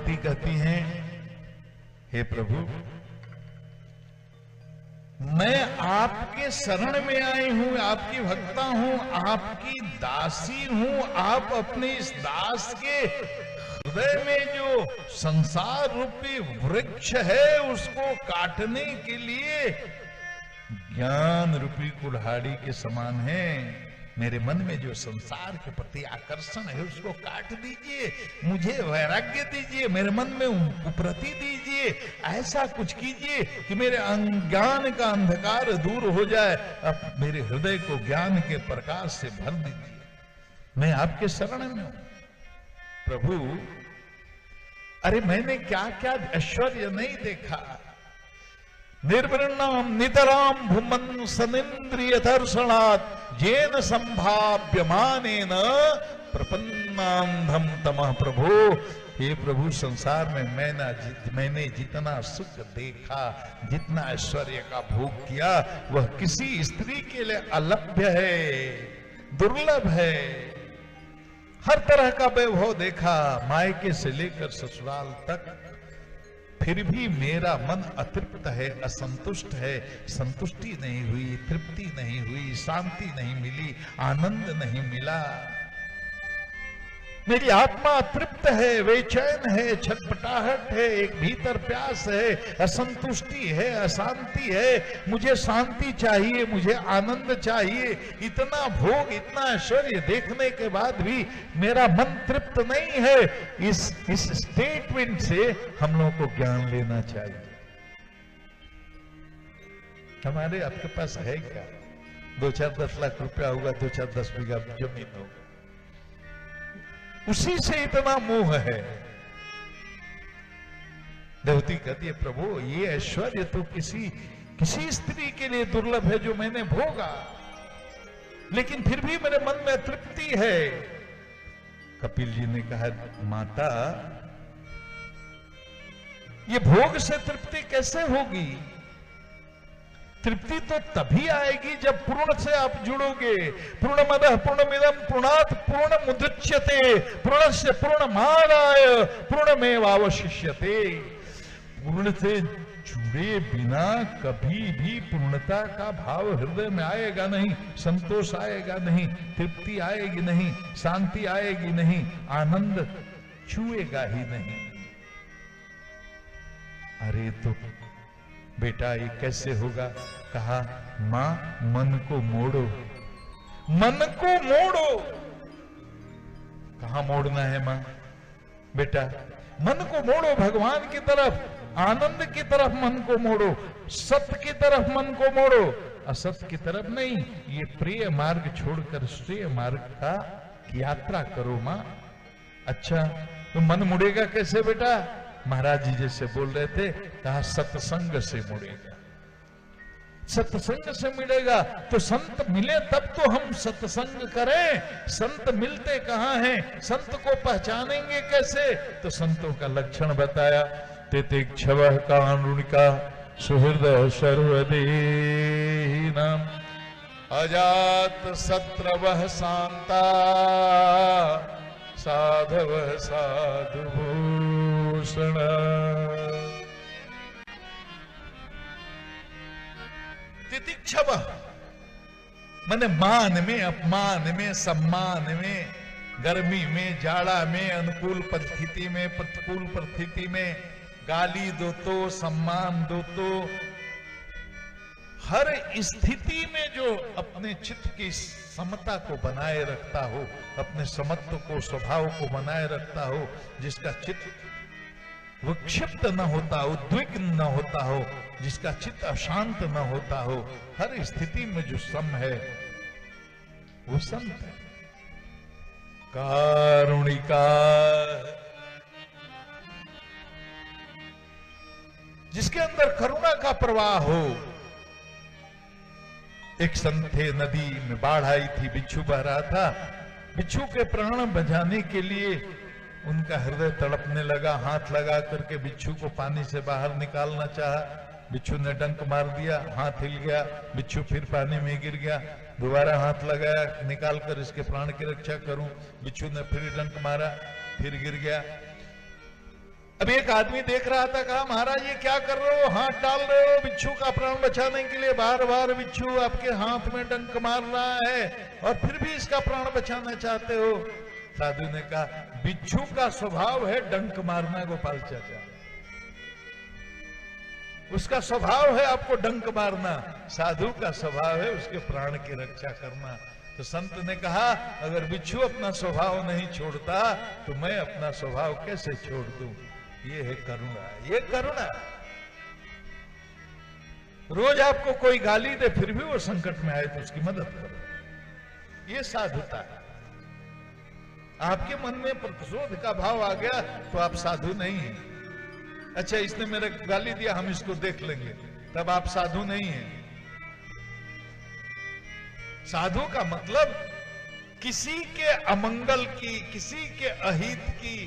देवती कहती हैं, हे प्रभु, मैं आपके शरण में आई हूं, आपकी भक्ता हूं, आपकी दासी हूं। आप अपने इस दास के हृदय में जो संसार रूपी वृक्ष है उसको काटने के लिए ज्ञान रूपी कुल्हाड़ी के समान है। मेरे मन में जो संसार के प्रति आकर्षण है उसको काट दीजिए, मुझे वैराग्य दीजिए, मेरे मन में उपरति दीजिए, ऐसा कुछ कीजिए कि मेरे अज्ञान का अंधकार दूर हो जाए। अब मेरे हृदय को ज्ञान के प्रकाश से भर दीजिए। मैं आपके शरण में हूं प्रभु। अरे मैंने क्या क्या ऐश्वर्य नहीं देखा। निर्वृणाम नितराम भूमन सनिंद्रिय दर्शनात् जेन संभाव्यमानेन प्रपन्नांधम तमः। प्रभु, हे प्रभु, संसार में मैंने जितना सुख देखा, जितना ऐश्वर्य का भोग किया, वह किसी स्त्री के लिए अलभ्य है, दुर्लभ है। हर तरह का वैभव देखा, मायके से लेकर ससुराल तक, फिर भी मेरा मन अतृप्त है, असंतुष्ट है। संतुष्टि नहीं हुई, तृप्ति नहीं हुई, शांति नहीं मिली, आनंद नहीं मिला। मेरी आत्मा तृप्त है, बेचैन है, छटपटाहट है, एक भीतर प्यास है, असंतुष्टि है, अशांति है। मुझे शांति चाहिए, मुझे आनंद चाहिए। इतना भोग, इतना ऐश्वर्य देखने के बाद भी मेरा मन तृप्त नहीं है। इस स्टेटमेंट से हम लोगों को ज्ञान लेना चाहिए। हमारे आपके पास है क्या? 2-4-10 लाख रुपया होगा, 2-4-10 बीघा जमीन होगा, उसी से इतना मोह है। देवती कहती है, प्रभु, ये ऐश्वर्य तो किसी स्त्री के लिए दुर्लभ है जो मैंने भोगा, लेकिन फिर भी मेरे मन में तृप्ति है। कपिल जी ने कहा, माता, ये भोग से तृप्ति कैसे होगी? तृप्ति तो तभी आएगी जब पूर्ण से आप जुड़ोगे। पूर्णमदः पूर्णमिदं पूर्णात् पूर्णमुदच्यते पूर्णस्य पूर्णमादाय पूर्णमेवावशिष्यते। पूर्ण से जुड़े बिना कभी भी पूर्णता का भाव हृदय में आएगा नहीं, संतोष आएगा नहीं, तृप्ति आएगी नहीं, शांति आएगी नहीं, आनंद छुएगा ही नहीं। अरे तो बेटा ये कैसे होगा? कहा, मां, मन को मोड़ो, मन को मोड़ो। कहां मोड़ना है मां? बेटा, मन को मोड़ो भगवान की तरफ, आनंद की तरफ मन को मोड़ो, सत्य की तरफ मन को मोड़ो, असत्य की तरफ नहीं। ये प्रिय मार्ग छोड़कर श्रेय मार्ग का यात्रा करो मां। अच्छा, तो मन मुड़ेगा कैसे बेटा? महाराज जी जैसे बोल रहे थे, कहा सत्संग से मुड़ेगा, सत्संग से मिलेगा। तो संत मिले तब तो हम सत्संग करें। संत मिलते कहां हैं? संत को पहचानेंगे कैसे? तो संतों का लक्षण बताया। तितिक्षवः कारुणिका सुहृदः सर्वदेहिनां अजात शत्रवः शांता साधवः साधुभूषण। तितिक्षव माने मान में, अपमान में, सम्मान में, गर्मी में, जाड़ा में, अनुकूल परिस्थिति में, प्रतिकूल परिस्थिति में, गाली दो तो, सम्मान दो तो, हर स्थिति में जो अपने चित्त की समता को बनाए रखता हो, अपने समत्व को, स्वभाव को बनाए रखता हो, जिसका चित्त विक्षिप्त न होता, उद्विग्न न होता हो, जिसका चित्त अशांत न होता हो, हर स्थिति में जो सम है वो संत है। कारुणिका, जिसके अंदर करुणा का प्रवाह हो। एक संत थे, नदी में बाढ़ आई थी, बिच्छू बह रहा था। बिच्छू के प्राण बचाने के लिए उनका हृदय तड़पने लगा। हाथ लगा करके बिच्छू को पानी से बाहर निकालना चाहा। बिच्छू ने डंक मार दिया, हाथ हिल गया, बिच्छू फिर पानी में गिर गया। दोबारा हाथ लगाया, निकाल कर इसके प्राण की रक्षा करूं। बिच्छू ने फिर डंक मारा, फिर गिर गया। अब एक आदमी देख रहा था, कहा महाराज ये क्या कर रहे हो, हाथ डाल रहे हो बिच्छू का प्राण बचाने के लिए, बार बार बिच्छू आपके हाथ में डंक मार रहा है और फिर भी इसका प्राण बचाना चाहते हो। साधु ने कहा बिच्छू का स्वभाव है डंक मारना गोपाल चाचा, उसका स्वभाव है आपको डंक मारना, साधु का स्वभाव है उसके प्राण की रक्षा करना। तो संत ने कहा अगर बिच्छू अपना स्वभाव नहीं छोड़ता तो मैं अपना स्वभाव कैसे छोड़ दूं। ये है करुणा, ये करुणा। रोज आपको कोई गाली दे फिर भी वो संकट में आए तो उसकी मदद करो, ये साधुता है। आपके मन में प्रतिशोध का भाव आ गया तो आप साधु नहीं हैं। अच्छा इसने मेरे गाली दिया हम इसको देख लेंगे, तब आप साधु नहीं हैं। साधु का मतलब किसी के अमंगल की, किसी के अहित की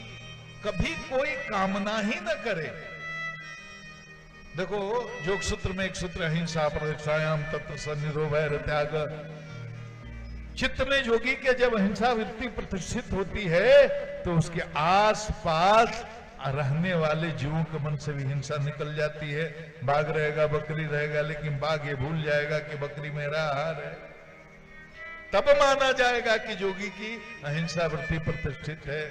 कभी कोई कामना ही न करे। देखो योग सूत्र में एक सूत्र अहिंसा प्रदीक्षायाम तत्र सन्निधो भय त्याग। चित्त में योगी के जब अहिंसा वृत्ति प्रतिष्ठित होती है तो उसके आस पास रहने वाले जीवों के मन से भी हिंसा निकल जाती है। बाघ रहेगा बकरी रहेगा लेकिन बाघ ये भूल जाएगा कि बकरी मेरा आहार है, तब माना जाएगा कि जोगी की अहिंसा वृत्ति प्रतिष्ठित है।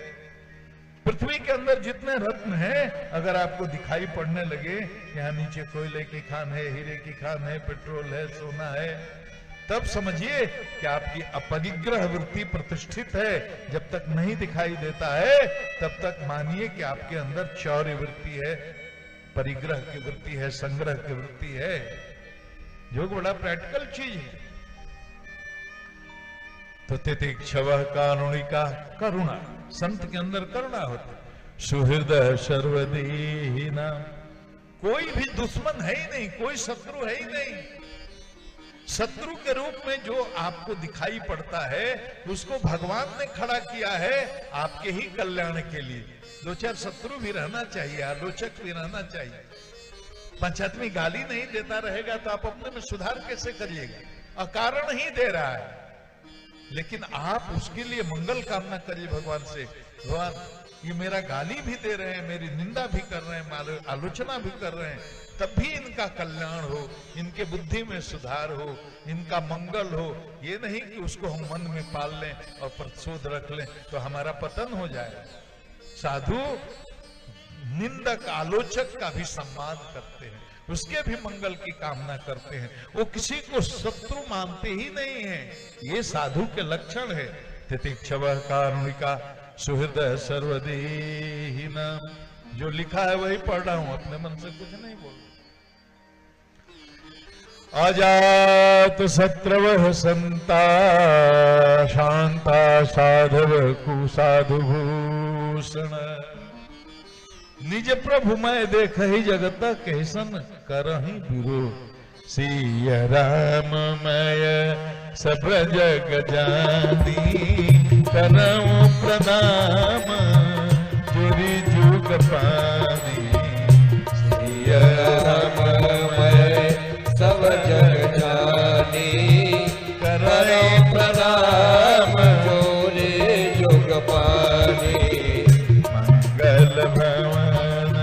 पृथ्वी के अंदर जितने रत्न हैं अगर आपको दिखाई पड़ने लगे, यहाँ नीचे कोयले की खान है, हीरे की खान है, पेट्रोल है, सोना है, तब समझिए कि आपकी अपरिग्रह वृत्ति प्रतिष्ठित है। जब तक नहीं दिखाई देता है तब तक मानिए कि आपके अंदर चौर्य वृत्ति है, परिग्रह की वृत्ति है, संग्रह की वृत्ति है, जो बड़ा प्रैक्टिकल चीज है। तो तितिक्षवः कारुणिका, करुणा, संत के अंदर करुणा होती है। सुहृदय सर्वदीना, कोई भी दुश्मन है ही नहीं, कोई शत्रु है ही नहीं। शत्रु के रूप में जो आपको दिखाई पड़ता है उसको भगवान ने खड़ा किया है आपके ही कल्याण के लिए। दो चार शत्रु भी रहना चाहिए, आलोचक भी रहना चाहिए। पांच आदमी गाली नहीं देता रहेगा तो आप अपने में सुधार कैसे करिएगा? अकारण ही दे रहा है, लेकिन आप उसके लिए मंगल कामना करिए भगवान से। भगवान ये मेरा गाली भी दे रहे हैं, मेरी निंदा भी कर रहे हैं, आलोचना भी कर रहे हैं, तब भी इनका कल्याण हो, इनके बुद्धि में सुधार हो, इनका मंगल हो। ये नहीं कि उसको हम मन में पाल लें और प्रतिशोध रख लें तो हमारा पतन हो जाए। साधु निंदक आलोचक का भी सम्मान करते हैं, उसके भी मंगल की कामना करते हैं, वो किसी को शत्रु मानते ही नहीं है। ये साधु के लक्षण है। तितिक्षवः कारुणिका सुहृदय सर्वदीना, जो लिखा है वही पढ़ रहा हूं, अपने मन से कुछ नहीं बोल। अजात शत्रवः संता शांता साधव कुसाधु भूषण, निज प्रभु मैं देख ही जगत कैसन करहि बिरो, सिय राम मय सब जग जानी, करऊं प्रणाम जुरि जुग पानी, सिय राम मय सब जग जानी, करऊं प्रणाम जुरि जुग पानी, मंगल भवन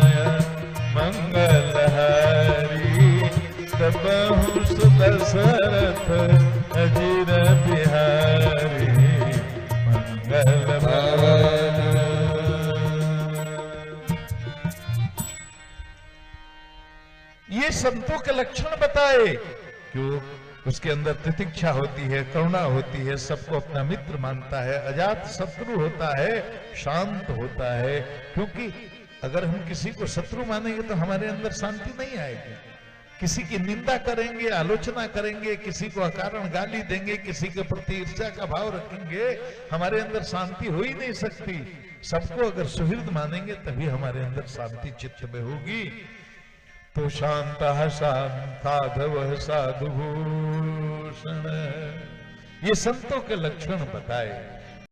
मंगल हरि, तबहु सुदशरथ अजिर बिहारी, मंगल भवन। ये संतों के लक्षण बताए, क्यों? उसके अंदर तितिक्षा होती है, करुणा होती है, सबको अपना मित्र मानता है, अजात शत्रु होता है, शांत होता है। क्योंकि अगर हम किसी को शत्रु मानेंगे तो हमारे अंदर शांति नहीं आएगी। किसी की निंदा करेंगे, आलोचना करेंगे, किसी को अकारण गाली देंगे, किसी के प्रति ईर्ष्या का भाव रखेंगे, हमारे अंदर शांति हो ही नहीं सकती। सबको अगर सुहृद मानेंगे तभी हमारे अंदर शांति चित्त में होगी। तो शांतः शांताधवः साधु भूषण, ये संतों के लक्षण बताए।